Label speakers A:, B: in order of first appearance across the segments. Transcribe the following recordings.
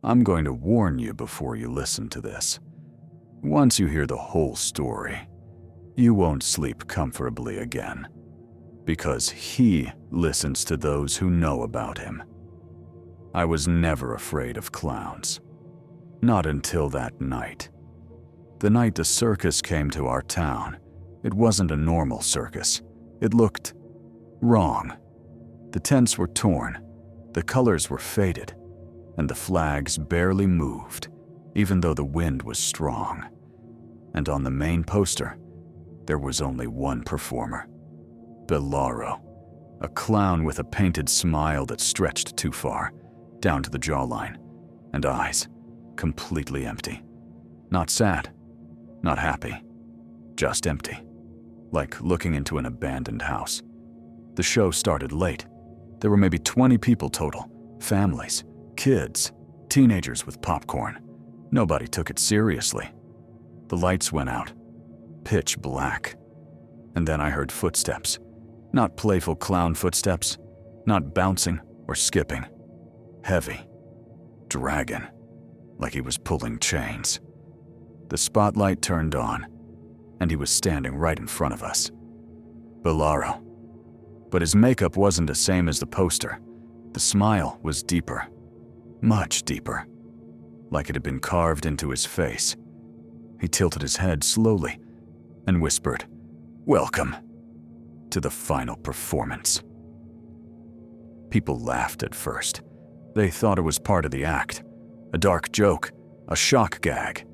A: I'm going to warn you before you listen to this. Once you hear the whole story, you won't sleep comfortably again, because he listens to those who know about him. I was never afraid of clowns. Not until that night. The night the circus came to our town, it wasn't a normal circus. It looked wrong. The tents were torn, the colors were faded, and the flags barely moved, even though the wind was strong. And on the main poster, there was only one performer. Bellaro, a clown with a painted smile that stretched too far, down to the jawline, and eyes completely empty. Not sad, not happy, just empty, like looking into an abandoned house. The show started late. There were maybe 20 people total, families, kids, teenagers with popcorn. Nobody took it seriously. The lights went out, pitch black. And then I heard footsteps. Not playful clown footsteps, not bouncing or skipping. Heavy, dragging, like he was pulling chains. The spotlight turned on, and he was standing right in front of us. Bellaro. But his makeup wasn't the same as the poster. The smile was deeper, much deeper, like it had been carved into his face. He tilted his head slowly and whispered, "Welcome to the final performance." People laughed at first. They thought it was part of the act, a dark joke, a shock gag.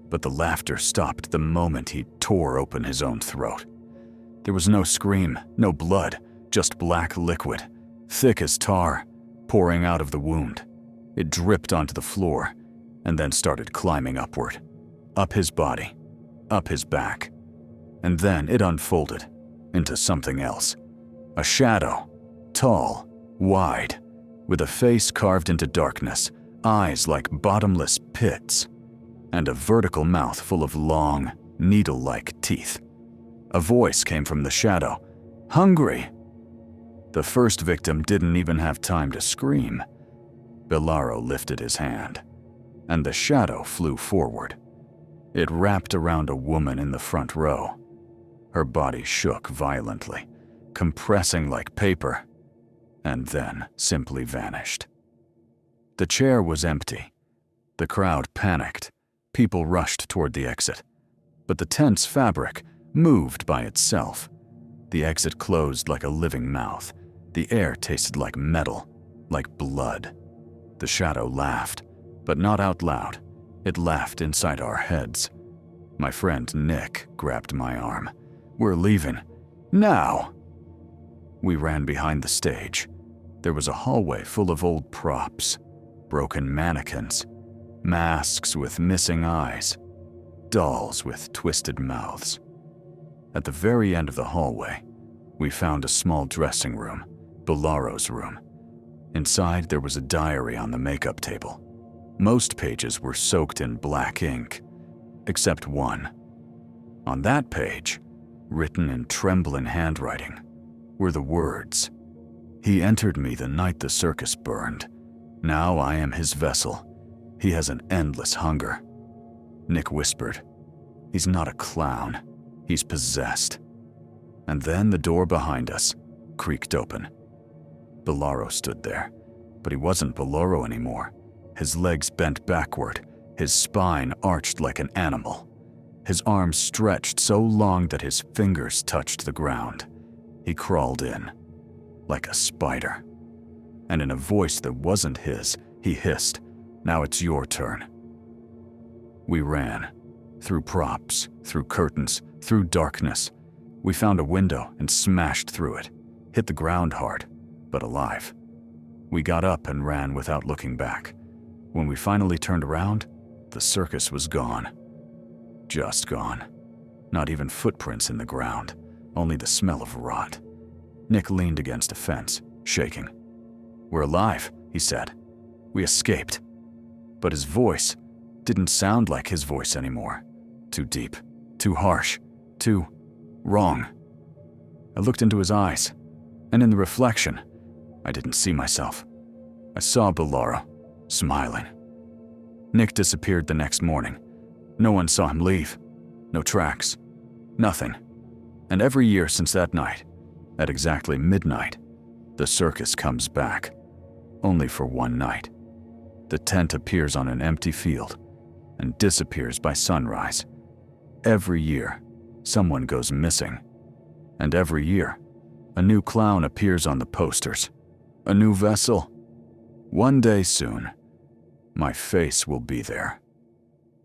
A: But the laughter stopped the moment he tore open his own throat. There was no scream, no blood, just black liquid, thick as tar, pouring out of the wound. It dripped onto the floor and then started climbing upward, up his body, up his back. And then it unfolded into something else. A shadow, tall, wide, with a face carved into darkness, eyes like bottomless pits, and a vertical mouth full of long, needle-like teeth. A voice came from the shadow, "Hungry!" The first victim didn't even have time to scream. Bellaro lifted his hand, and the shadow flew forward. It wrapped around a woman in the front row. Her body shook violently, compressing like paper, and then simply vanished. The chair was empty. The crowd panicked. People rushed toward the exit. But the tent's fabric moved by itself. The exit closed like a living mouth. The air tasted like metal, like blood. The shadow laughed, but not out loud. It laughed inside our heads. My friend Nick grabbed my arm. "We're leaving. Now!" We ran behind the stage. There was a hallway full of old props, broken mannequins, masks with missing eyes, dolls with twisted mouths. At the very end of the hallway, we found a small dressing room, Bellaro's room. Inside, there was a diary on the makeup table. Most pages were soaked in black ink, except one. On that page, written in trembling handwriting, were the words, "He entered me the night the circus burned. Now I am his vessel. He has an endless hunger." Nick whispered, "He's not a clown. He's possessed." And then the door behind us creaked open. Bellaro stood there, but he wasn't Bellaro anymore. His legs bent backward, his spine arched like an animal. His arms stretched so long that his fingers touched the ground. He crawled in, like a spider. And in a voice that wasn't his, he hissed, "Now it's your turn." We ran, through props, through curtains, through darkness. We found a window and smashed through it, hit the ground hard, but alive. We got up and ran without looking back. When we finally turned around, the circus was gone. Just gone. Not even footprints in the ground, only the smell of rot. Nick leaned against a fence, shaking. "We're alive," he said. "We escaped." But his voice didn't sound like his voice anymore. Too deep, too harsh, too wrong. I looked into his eyes, and in the reflection, I didn't see myself. I saw Bellaro, smiling, Nick disappeared the next morning. No one saw him leave. No tracks. Nothing. And every year since that night, at exactly midnight, the circus comes back. Only for one night. The tent appears on an empty field and disappears by sunrise. Every year, someone goes missing. And every year, a new clown appears on the posters. A new vessel. One day soon, my face will be there.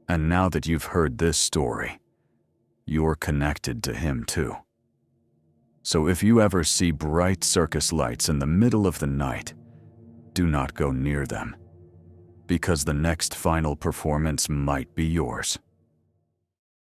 A: And now that you've heard this story, you're connected to him too. So if you ever see bright circus lights in the middle of the night, do not go near them, because the next final performance might be yours.